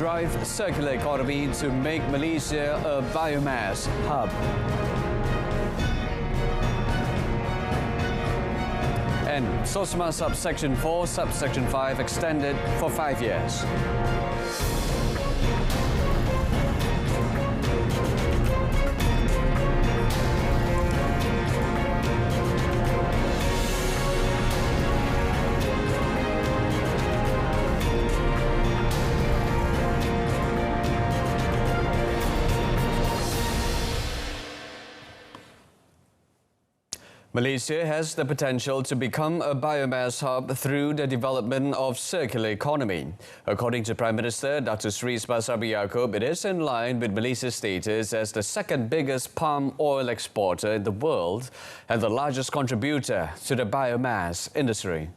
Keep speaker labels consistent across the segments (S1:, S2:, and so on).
S1: drive circular economy to make Malaysia a biomass hub. And SOSMA Subsection 4, Subsection 5 extended for 5 years. Malaysia has the potential to become a biomass hub through the development of circular economy. According to Prime Minister Dr. Sri Basari Yaakob, it is in line with Malaysia's status as the second biggest palm oil exporter in the world and the largest contributor to the biomass industry.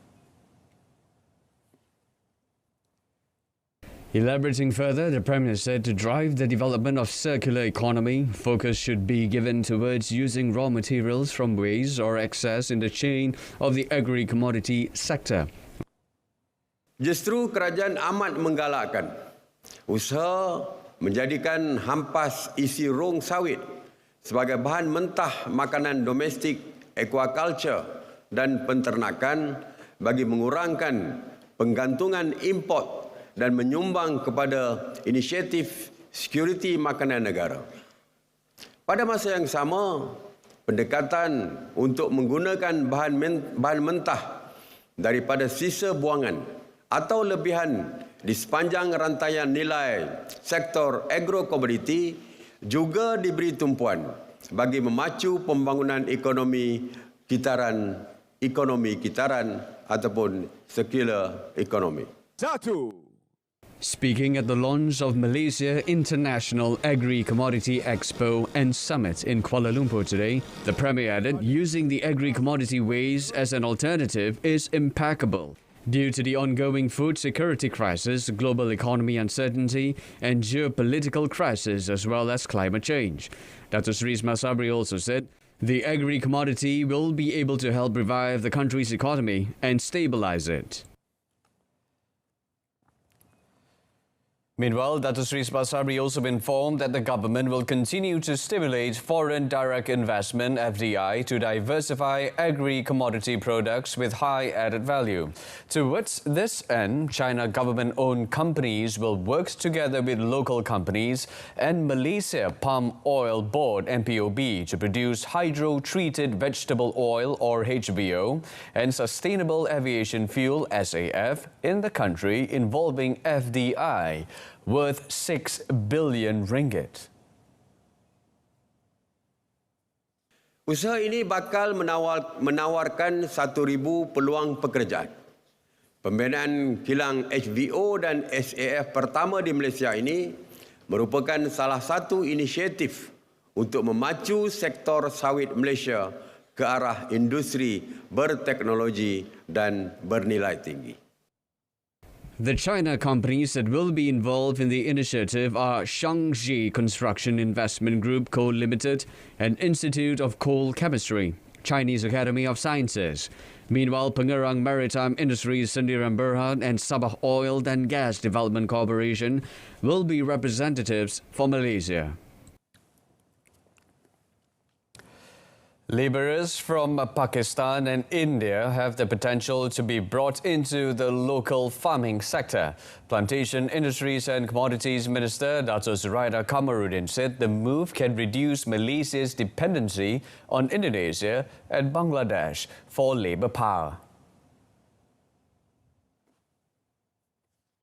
S1: Elaborating further, the Prime Minister said to drive the development of circular economy, focus should be given towards using raw materials from waste or excess in the chain of the agri-commodity sector.
S2: Justru kerajaan amat menggalakkan usaha menjadikan hampas isi rong sawit sebagai bahan mentah makanan domestik, aquaculture dan penternakan bagi mengurangkan penggantungan import dan menyumbang kepada inisiatif security makanan negara. Pada masa yang sama, pendekatan untuk menggunakan bahan mentah daripada sisa buangan atau lebihan di sepanjang rantaian nilai sektor agro-komoditi juga diberi tumpuan bagi memacu pembangunan ekonomi kitaran ataupun circular economy. Speaking at the launch of Malaysia International Agri-Commodity Expo and Summit in Kuala Lumpur today, the Premier added using the agri-commodity waste as an alternative is impeccable. Due to the ongoing food security crisis, global economy uncertainty and geopolitical crisis as well as climate change. Dr. Sri Masabri also said the agri-commodity will be able to help revive the country's economy and stabilize it. Meanwhile, Dr. Sri Basari also informed that the government will continue to stimulate foreign direct investment (FDI) to diversify agri-commodity products with high added value. Towards this end, China government-owned companies will work together with local companies and Malaysia Palm Oil Board (MPOB) to produce hydro-treated vegetable oil or HVO and sustainable aviation fuel (SAF) in the country involving FDI. Worth 6 billion ringgit. Usaha ini bakal menawarkan 1,000 peluang pekerjaan. Pembinaan kilang HVO dan SAF pertama di Malaysia ini merupakan salah satu inisiatif untuk memacu sektor sawit Malaysia ke arah industri berteknologi dan bernilai tinggi.
S1: The China companies that will be involved in the initiative are Shangji Construction Investment Group Co. Limited and Institute of Coal Chemistry, Chinese Academy of Sciences. Meanwhile, Pengerang Maritime Industries Sendirian Berhad and Sabah Oil and Gas Development Corporation will be representatives for Malaysia. Labourers from Pakistan and India have the potential to be brought into the local farming sector. Plantation Industries and Commodities Minister Dr. Zuraida Kamaruddin said the move can reduce Malaysia's dependency on Indonesia and Bangladesh for labour power.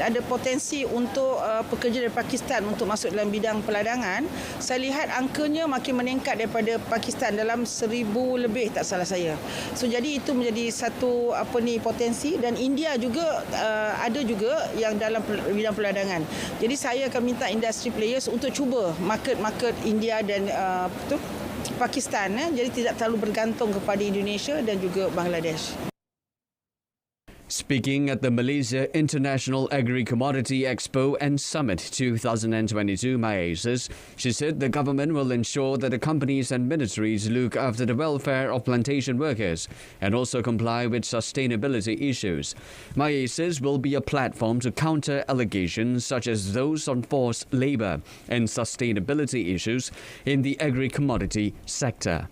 S3: Ada potensi untuk pekerja dari Pakistan untuk masuk dalam bidang peladangan. Saya lihat angkanya makin meningkat daripada Pakistan dalam 1,000 lebih tak salah saya. So jadi itu menjadi satu potensi dan India juga ada juga yang dalam bidang peladangan. Jadi saya akan minta industry players untuk cuba market India dan Pakistan jadi tidak terlalu bergantung kepada Indonesia dan juga Bangladesh.
S1: Speaking at the Malaysia International Agri-Commodity Expo and Summit 2022 MIASIS, she said the government will ensure that the companies and ministries look after the welfare of plantation workers and also comply with sustainability issues. MIASIS will be a platform to counter allegations such as those on forced labour and sustainability issues in the agri-commodity sector.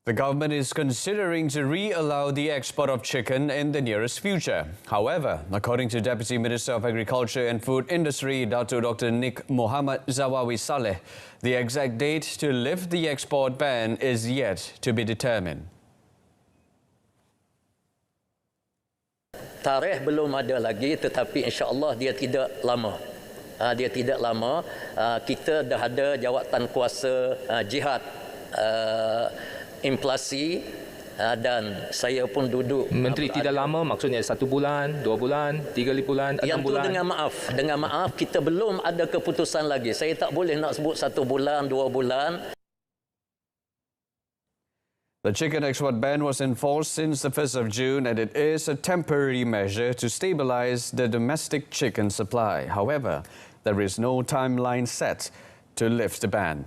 S2: The government is considering to re-allow the export of chicken in the nearest future. However, according to Deputy Minister of Agriculture and Food Industry, Dr. Nik Muhammad Zawawi Saleh, the exact date to lift the export ban is yet to be determined.
S4: Tarikh belum ada lagi, tetapi insya-Allah dia tidak lama. Dia tidak lama. Kita dah ada jawatan kuasa jihad inflasi dan saya pun duduk.
S5: Menteri tidak lama maksudnya 1 bulan, 2 bulan, 3 bulan, 6 bulan.
S4: Dengan maaf kita belum ada keputusan lagi. Saya tak boleh nak sebut 1 bulan, 2 bulan.
S2: The chicken export ban was enforced since the 1st of June and it is a temporary measure to stabilize the domestic chicken supply. However, there is no timeline set to lift the ban.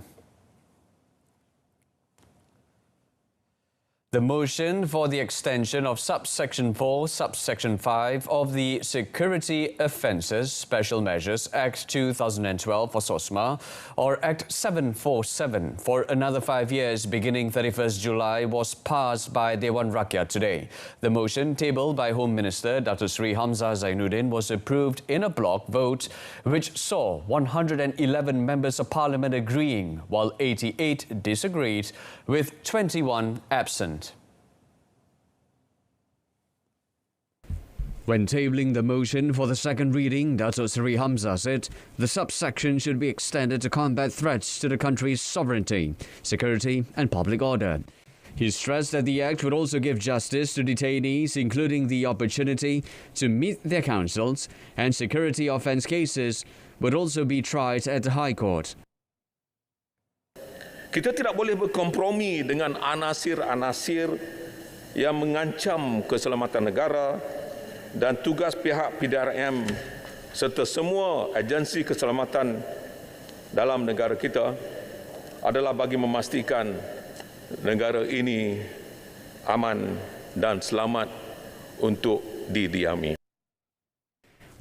S2: The motion for the extension of subsection 4, subsection 5 of the Security Offences Special Measures Act 2012 for SOSMA or Act 747 for another 5 years beginning 31st July was passed by Dewan Rakyat today. The motion tabled by Home Minister Dr. Sri Hamzah Zainuddin was approved in a block vote which saw 111 members of parliament agreeing while 88 disagreed with 21 absent.
S1: When tabling the motion for the second reading, Dato Sri Hamzah said the subsection should be extended to combat threats to the country's sovereignty, security and public order. He stressed that the act would also give justice to detainees, including the opportunity to meet their counsels, and security offence cases would also be tried at the High Court.
S6: Kita tidak boleh berkompromi dengan anasir-anasir yang mengancam keselamatan negara dan tugas pihak PDRM serta semua agensi keselamatan dalam negara kita adalah bagi memastikan negara ini aman dan selamat untuk didiami.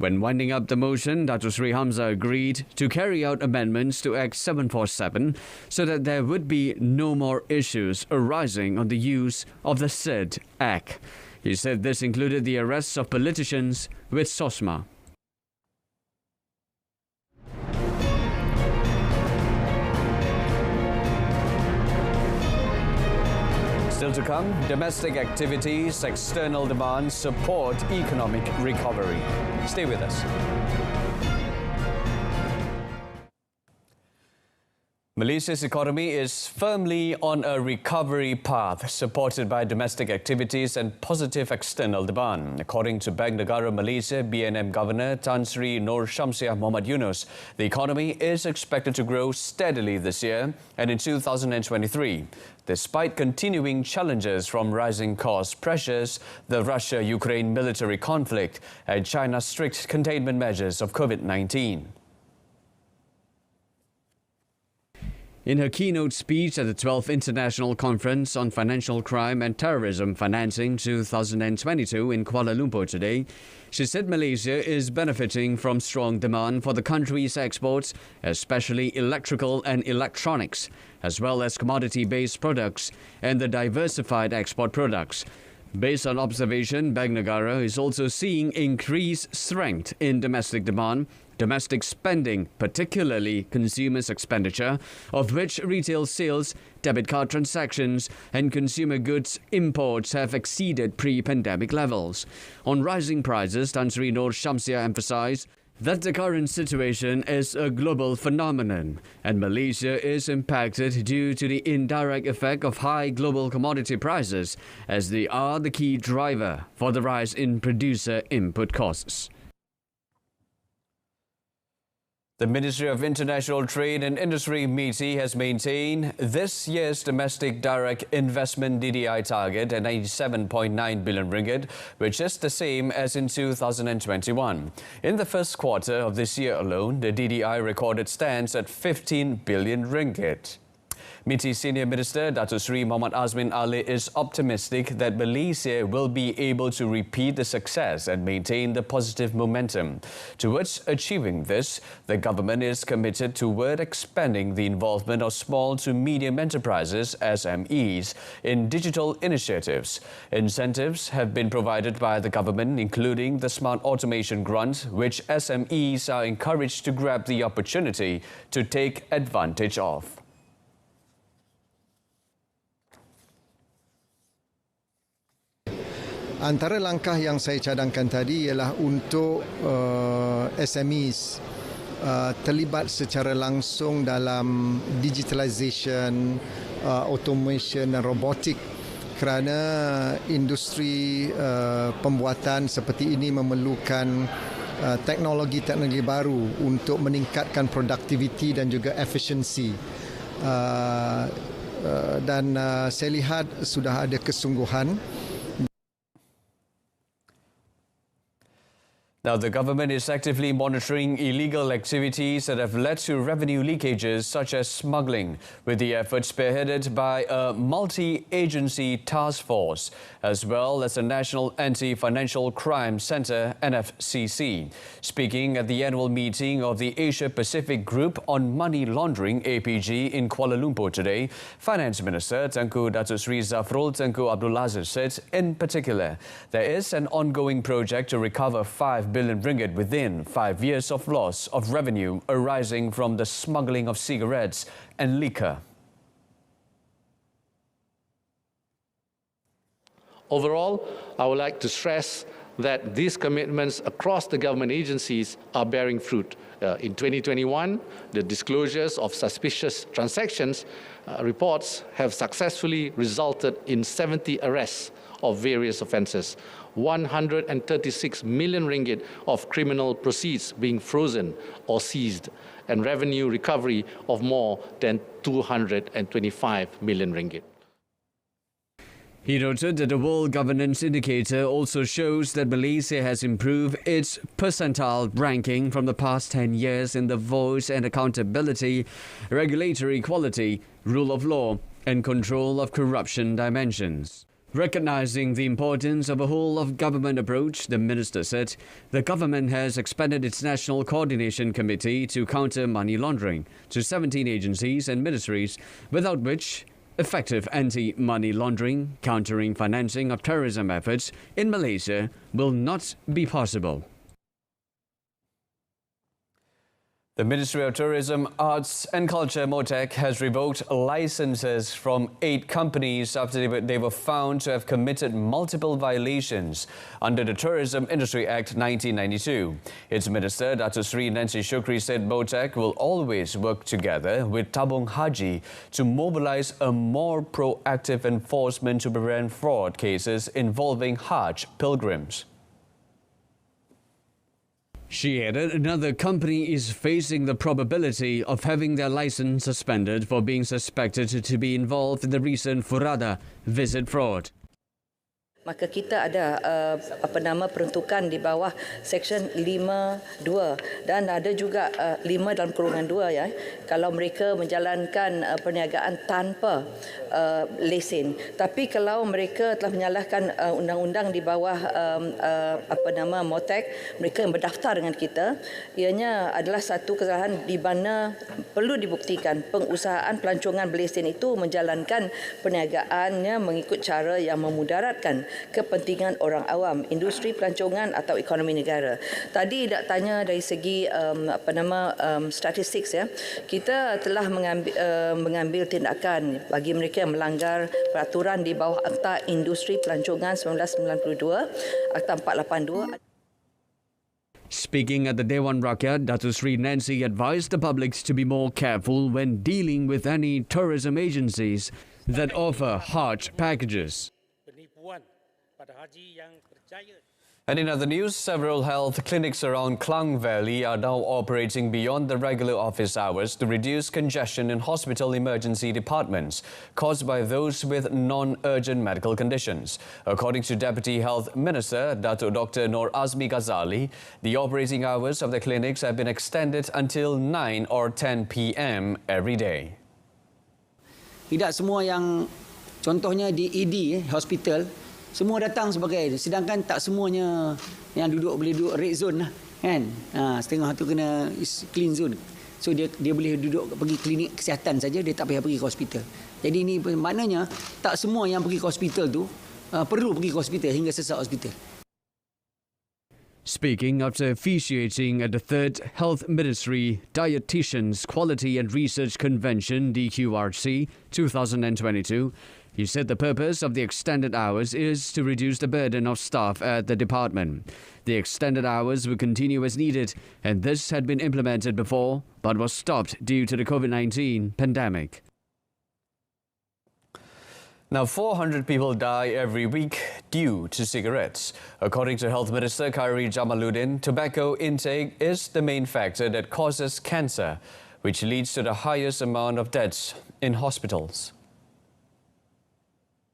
S1: When winding up the motion, Dato Sri Hamzah agreed to carry out amendments to Act 747 so that there would be no more issues arising on the use of the said Act. He said this included the arrests of politicians with SOSMA.
S2: Still to come, domestic activities, external demand support economic recovery. Stay with us. Malaysia's economy is firmly on a recovery path, supported by domestic activities and positive external demand. According to Bank Negara Malaysia BNM Governor Tan Sri Nur Shamsiah Mohamad Yunus, the economy is expected to grow steadily this year and in 2023. Despite continuing challenges from rising cost pressures, the Russia-Ukraine military conflict, and China's strict containment measures of COVID-19.
S1: In her keynote speech at the 12th International Conference on Financial Crime and Terrorism Financing 2022 in Kuala Lumpur today, she said Malaysia is benefiting from strong demand for the country's exports, especially electrical and electronics, as well as commodity-based products and the diversified export products. Based on observation, Bank Negara is also seeing increased strength in domestic demand, domestic spending, particularly consumers' expenditure, of which retail sales, debit card transactions and consumer goods imports have exceeded pre-pandemic levels. On rising prices, Tan Sri Nur Shamsiah emphasized that the current situation is a global phenomenon and Malaysia is impacted due to the indirect effect of high global commodity prices, as they are the key driver for the rise in producer input costs.
S2: The Ministry of International Trade and Industry (MITI) has maintained this year's domestic direct investment DDI target at 97.9 billion ringgit, which is the same as in 2021. In the first quarter of this year alone, the DDI recorded stands at 15 billion ringgit. MITI Senior Minister Datuk Seri Muhammad Azmin Ali is optimistic that Malaysia will be able to repeat the success and maintain the positive momentum. Towards achieving this, the government is committed toward expanding the involvement of small to medium enterprises (SMEs) in digital initiatives. Incentives have been provided by the government, including the Smart Automation Grant, which SMEs are encouraged to grab the opportunity to take advantage of.
S7: Antara langkah yang saya cadangkan tadi ialah untuk SMEs terlibat secara langsung dalam digitalisation, automation dan robotik, kerana industri pembuatan seperti ini memerlukan teknologi-teknologi baru untuk meningkatkan produktiviti dan juga efisiensi. Dan saya lihat sudah ada kesungguhan.
S2: Now, the government is actively monitoring illegal activities that have led to revenue leakages such as smuggling, with the effort spearheaded by a multi-agency task force, as well as the National Anti-Financial Crime Centre (NFCC). Speaking at the annual meeting of the Asia-Pacific Group on Money Laundering (APG) in Kuala Lumpur today, Finance Minister Tengku Datuk Seri Zafrul Tengku Abdul Aziz said, in particular, there is an ongoing project to recover 5 billion ringgit within 5 years of loss of revenue arising from the smuggling of cigarettes and liquor.
S8: Overall, I would like to stress that these commitments across the government agencies are bearing fruit. In 2021, the disclosures of suspicious transactions reports have successfully resulted in 70 arrests of various offences, 136 million ringgit of criminal proceeds being frozen or seized, and revenue recovery of more than 225 million ringgit.
S1: He noted that the World Governance Indicator also shows that Malaysia has improved its percentile ranking from the past 10 years in the voice and accountability, regulatory quality, rule of law, and control of corruption dimensions. Recognizing the importance of a whole-of-government approach, the minister said the government has expanded its National Coordination Committee to counter money laundering to 17 agencies and ministries, without which effective anti-money laundering, countering financing of terrorism efforts in Malaysia will not be possible.
S2: The Ministry of Tourism, Arts and Culture (MOTAC) has revoked licenses from 8 companies after they were found to have committed multiple violations under the Tourism Industry Act 1992. Its Minister, Datuk Seri Nancy Shukri, said MOTAC will always work together with Tabung Haji to mobilise a more proactive enforcement to prevent fraud cases involving Hajj pilgrims.
S1: She added another company is facing the probability of having their license suspended for being suspected to be involved in the recent Furada visit fraud.
S9: Maka kita ada peruntukan di bawah Seksyen 5(2) dan ada juga 5 dalam kurungan 2 ya. Kalau mereka menjalankan perniagaan tanpa lesen. Tapi kalau mereka telah menyalahkan undang-undang di bawah MOTAC, mereka yang berdaftar dengan kita, ianya adalah satu kesalahan di mana perlu dibuktikan pengusahaan pelancongan berlesen itu menjalankan perniagaannya mengikut cara yang memudaratkan kepentingan orang awam, industri pelancongan atau ekonomi negara. Tadi nak tanya dari segi statistik ya. Kita telah mengambil tindakan bagi mereka yang melanggar peraturan di bawah Akta Industri Pelancongan 1992, Akta 482.
S1: Speaking at the Dewan Rakyat, Datuk Seri Nancy advised the public to be more careful when dealing with any tourism agencies that offer Hajj packages.
S2: And in other news, several health clinics around Klang Valley are now operating beyond the regular office hours to reduce congestion in hospital emergency departments caused by those with non-urgent medical conditions. According to Deputy Health Minister Datuk Dr. Nur Azmi Ghazali, the operating hours of the clinics have been extended until 9 or 10 p.m. every day.
S10: Tidak semua yang contohnya di ED hospital semua datang sebagai, sedangkan tak semuanya yang duduk boleh duduk red zone lah kan. Setengah tu kena clean zone. So dia boleh duduk pergi klinik kesihatan saja, dia tak payah pergi ke hospital. Jadi ini maknanya tak semua yang pergi ke hospital tu perlu pergi ke hospital hingga sesak hospital.
S1: Speaking after officiating at the 3rd Health Ministry Dietitians Quality and Research Convention DQRC 2022, he said the purpose of the extended hours is to reduce the burden of staff at the department. The extended hours will continue as needed, and this had been implemented before but was stopped due to the COVID-19 pandemic.
S2: Now, 400 people die every week due to cigarettes. According to Health Minister Khairi Jamaluddin, tobacco intake is the main factor that causes cancer, which leads to the highest amount of deaths in hospitals.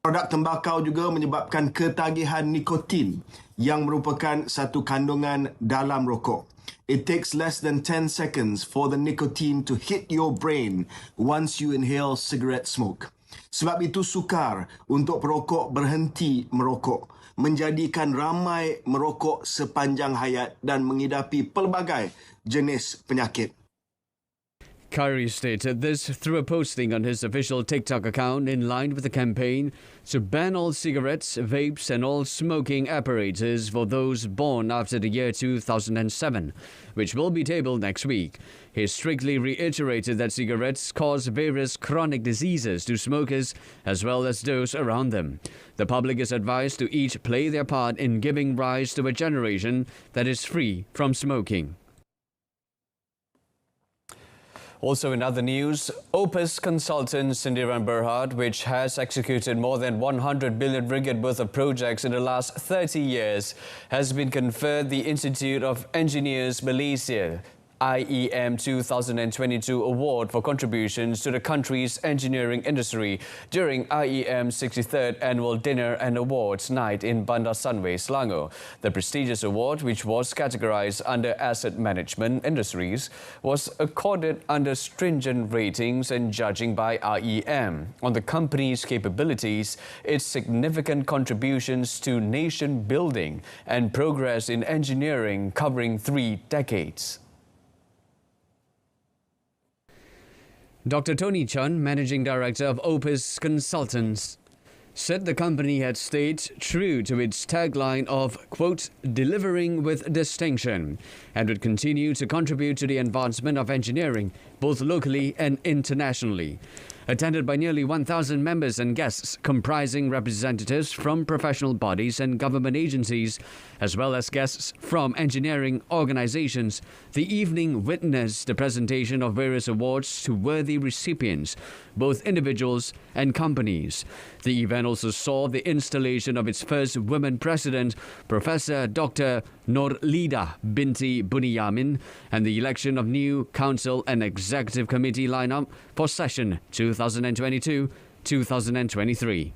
S11: Produk tembakau juga menyebabkan ketagihan nikotin yang merupakan satu kandungan dalam rokok. It takes less than 10 seconds for the nicotine to hit your brain once you inhale cigarette smoke. Sebab itu sukar untuk perokok berhenti merokok, menjadikan ramai merokok sepanjang hayat dan mengidapi pelbagai jenis penyakit.
S1: Khairi stated this through a posting on his official TikTok account in line with the campaign to ban all cigarettes, vapes and all smoking apparatus for those born after the year 2007, which will be tabled next week. He strictly reiterated that cigarettes cause various chronic diseases to smokers as well as those around them. The public is advised to each play their part in giving rise to a generation that is free from smoking.
S2: Also in other news, Opus consultant Sindiran Berhad, which has executed more than 100 billion ringgit worth of projects in the last 30 years, has been conferred the Institute of Engineers Malaysia IEM 2022 award for contributions to the country's engineering industry during IEM's 63rd annual dinner and awards night in Bandar Sunway, Selangor. The prestigious award, which was categorized under asset management industries, was accorded under stringent ratings and judging by IEM on the company's capabilities, its significant contributions to nation building and progress in engineering covering 3 decades.
S1: Dr. Tony Chun, Managing Director of Opus Consultants, said the company had stayed true to its tagline of, quote, delivering with distinction, and would continue to contribute to the advancement of engineering, both locally and internationally. Attended by nearly 1,000 members and guests comprising representatives from professional bodies and government agencies, as well as guests from engineering organizations, the evening witnessed the presentation of various awards to worthy recipients, both individuals and companies. The event also saw the installation of its first women president, Professor Dr. Nurlida Binti Buniyamin, and the election of new council and executive committee lineup for session 2022-2023.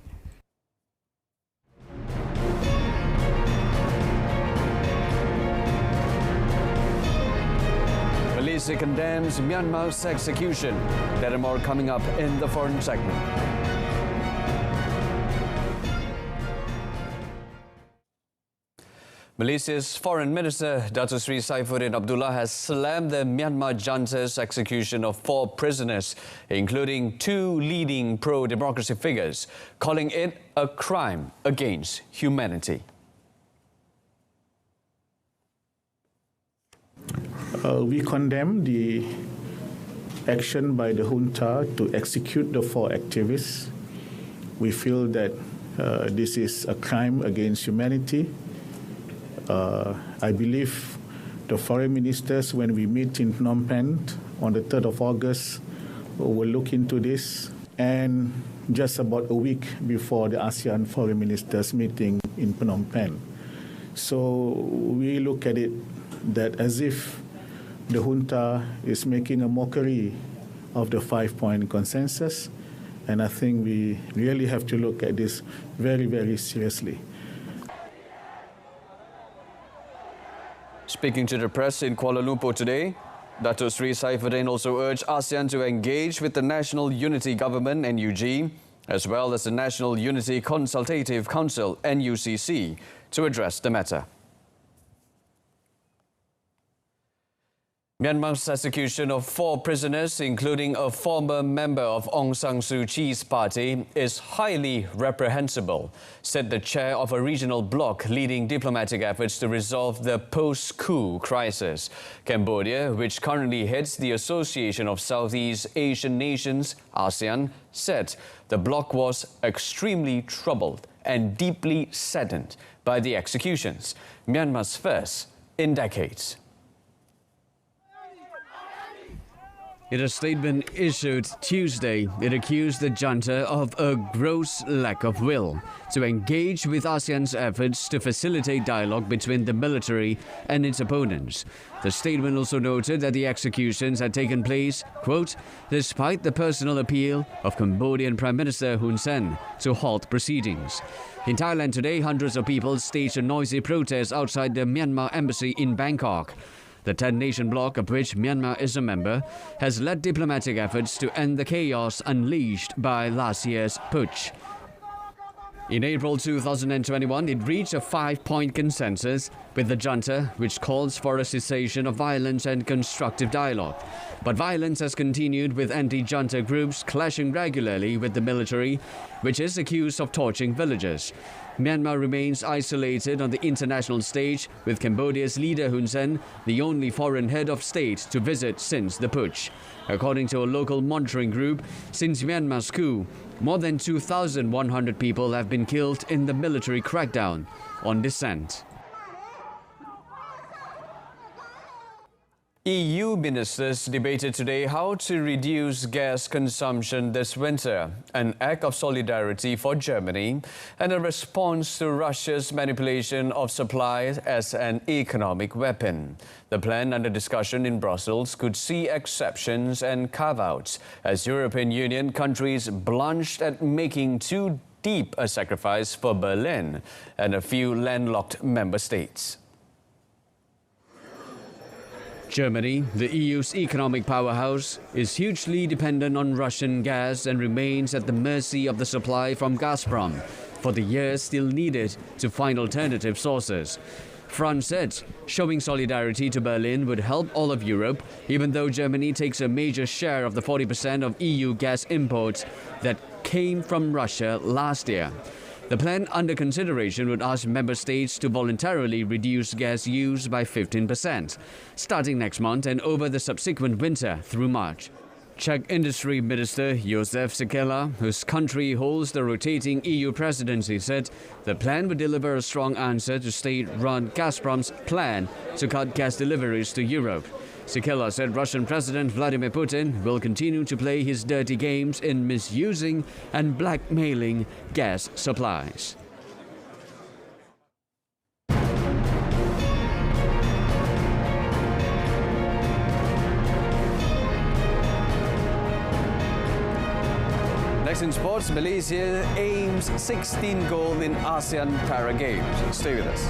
S2: Malaysia condemns Myanmar's execution. There are more coming up in the foreign segment. Malaysia's Foreign Minister Dato Sri Saifuddin Abdullah has slammed the Myanmar junta's execution of 4 prisoners, including 2 leading pro-democracy figures, calling it a crime against humanity.
S12: We condemn the action by the junta to execute the 4 activists. We feel that this is a crime against humanity. I believe the foreign ministers, when we meet in Phnom Penh on the 3rd of August, will look into this. And just about a week before the ASEAN foreign ministers meeting in Phnom Penh. So we look at it that as if the junta is making a mockery of the 5-point consensus, and I think we really have to look at this very, very seriously.
S2: Speaking to the press in Kuala Lumpur today, Datuk Sri Saifuddin also urged ASEAN to engage with the National Unity Government (NUG), as well as the National Unity Consultative Council (NUCC), to address the matter. Myanmar's execution of 4 prisoners, including a former member of Aung San Suu Kyi's party, is highly reprehensible, said the chair of a regional bloc leading diplomatic efforts to resolve the post-coup crisis. Cambodia, which currently heads the Association of Southeast Asian Nations, ASEAN, said the bloc was extremely troubled and deeply saddened by the executions, Myanmar's first in decades.
S1: In a statement issued Tuesday, it accused the junta of a gross lack of will to engage with ASEAN's efforts to facilitate dialogue between the military and its opponents. The statement also noted that the executions had taken place, quote, despite the personal appeal of Cambodian Prime Minister Hun Sen to halt proceedings. In Thailand today, hundreds of people staged a noisy protest outside the Myanmar embassy in Bangkok. The 10-nation bloc, of which Myanmar is a member, has led diplomatic efforts to end the chaos unleashed by last year's putsch. In April 2021, it reached a 5-point consensus with the junta, which calls for a cessation of violence and constructive dialogue. But violence has continued, with anti-junta groups clashing regularly with the military, which is accused of torching villagers. Myanmar remains isolated on the international stage, with Cambodia's leader Hun Sen the only foreign head of state to visit since the putsch. According to a local monitoring group, since Myanmar's coup, more than 2,100 people have been killed in the military crackdown on dissent.
S2: EU ministers debated today how to reduce gas consumption this winter, an act of solidarity for Germany and a response to Russia's manipulation of supply as an economic weapon. The plan under discussion in Brussels could see exceptions and carve-outs as European Union countries blanched at making too deep a sacrifice for Berlin and a few landlocked member states.
S1: Germany, the EU's economic powerhouse, is hugely dependent on Russian gas and remains at the mercy of the supply from Gazprom for the years still needed to find alternative sources. France said showing solidarity to Berlin would help all of Europe, even though Germany takes a major share of the 40% of EU gas imports that came from Russia last year. The plan under consideration would ask member states to voluntarily reduce gas use by 15%, starting next month and over the subsequent winter through March. Czech Industry Minister Josef Sikela, whose country holds the rotating EU presidency, said the plan would deliver a strong answer to state-run Gazprom's plan to cut gas deliveries to Europe. Sikela said Russian President Vladimir Putin will continue to play his dirty games in misusing and blackmailing gas supplies.
S2: Next in sports, Malaysia aims 16 goals in ASEAN Para Games. Stay with us.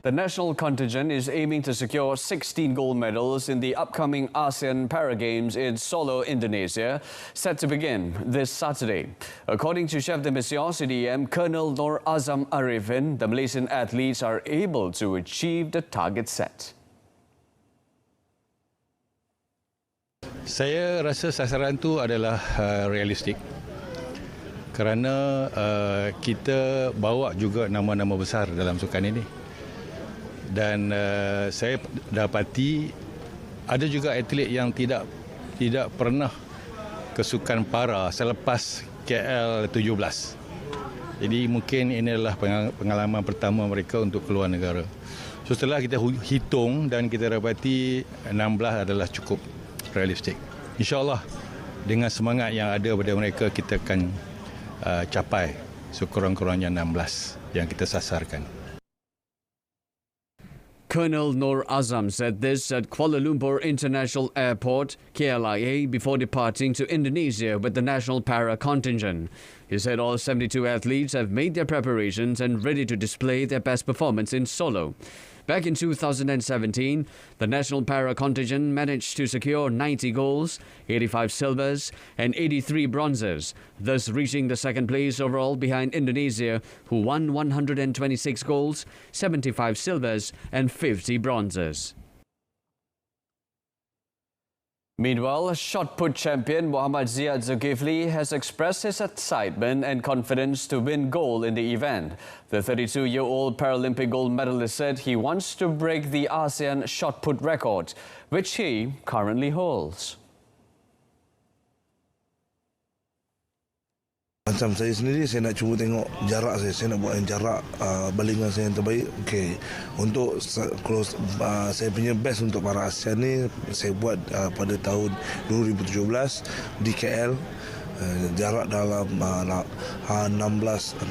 S2: The national contingent is aiming to secure 16 gold medals in the upcoming ASEAN Para Games in Solo, Indonesia, set to begin this Saturday. According to Chef de Mission CDM Colonel Nur Azam Arifin, the Malaysian athletes are able to achieve the target set.
S13: Saya rasa sasaran itu adalah realistik kerana kita bawa juga nama-nama besar dalam sukan ini. Dan saya dapati ada juga atlet yang tidak pernah ke sukan para selepas KL 17. Jadi mungkin ini adalah pengalaman pertama mereka untuk keluar negara. So setelah kita hitung dan kita dapati 16 adalah cukup realistik. InsyaAllah dengan semangat yang ada pada mereka, kita akan capai sekurang-kurangnya 16 yang kita sasarkan.
S1: Colonel Noor Azam said this at Kuala Lumpur International Airport, KLIA, before departing to Indonesia with the national para contingent. He said all 72 athletes have made their preparations and ready to display their best performance in solo. Back in 2017, the national para contingent managed to secure 90 golds, 85 silvers and 83 bronzes, thus reaching the second place overall behind Indonesia, who won 126 golds, 75 silvers and 50 bronzes.
S2: Meanwhile, shot put champion Muhammad Ziad Zulkifli has expressed his excitement and confidence to win gold in the event. The 32-year-old Paralympic gold medalist said he wants to break the ASEAN shot put record, which he currently holds.
S14: Macam saya sendiri, saya nak cuba tengok jarak saya nak buat yang jarak balingan saya yang terbaik. Okey, untuk kalau saya punya best untuk para ASEAN ni, saya buat pada tahun 2017 di KL, jarak dalam 16.81.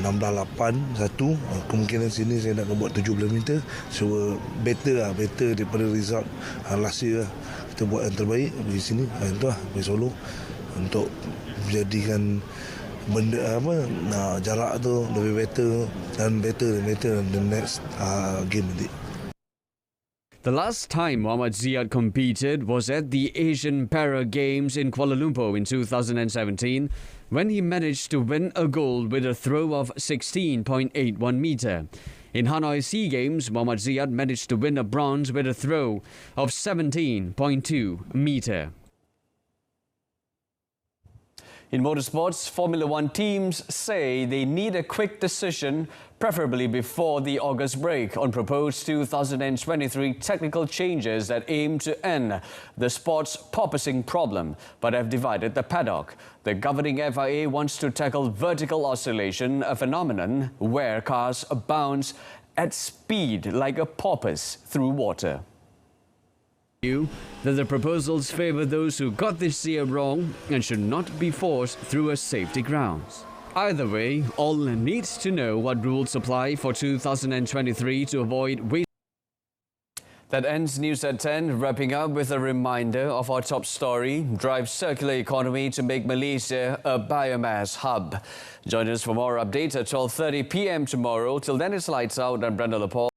S14: Kemungkinan sini saya nak buat 17 meter. So better daripada result last year. Kita buat yang terbaik di sini. Itu lah, di Solo, untuk menjadikan benda jarak tu lebih better the next game nanti.
S1: The last time Muhammad Ziad competed was at the Asian Para Games in Kuala Lumpur in 2017, when he managed to win a gold with a throw of 16.81 meter. In Hanoi SEA Games, Muhammad Ziad managed to win a bronze with a throw of 17.2 meter.
S2: In motorsports, Formula One teams say they need a quick decision, preferably before the August break, on proposed 2023 technical changes that aim to end the sport's porpoising problem, but have divided the paddock. The governing FIA wants to tackle vertical oscillation, a phenomenon where cars bounce at speed like a porpoise through water.
S1: That the proposals favour those who got this year wrong and should not be forced through a safety grounds. Either way, all need to know what rules apply for 2023 to avoid waste.
S2: That ends News at 10, wrapping up with a reminder of our top story: drive circular economy to make Malaysia a biomass hub. Join us for more updates at 12:30 p.m. tomorrow. Till then, it's lights out. I'm Brenda Lepore.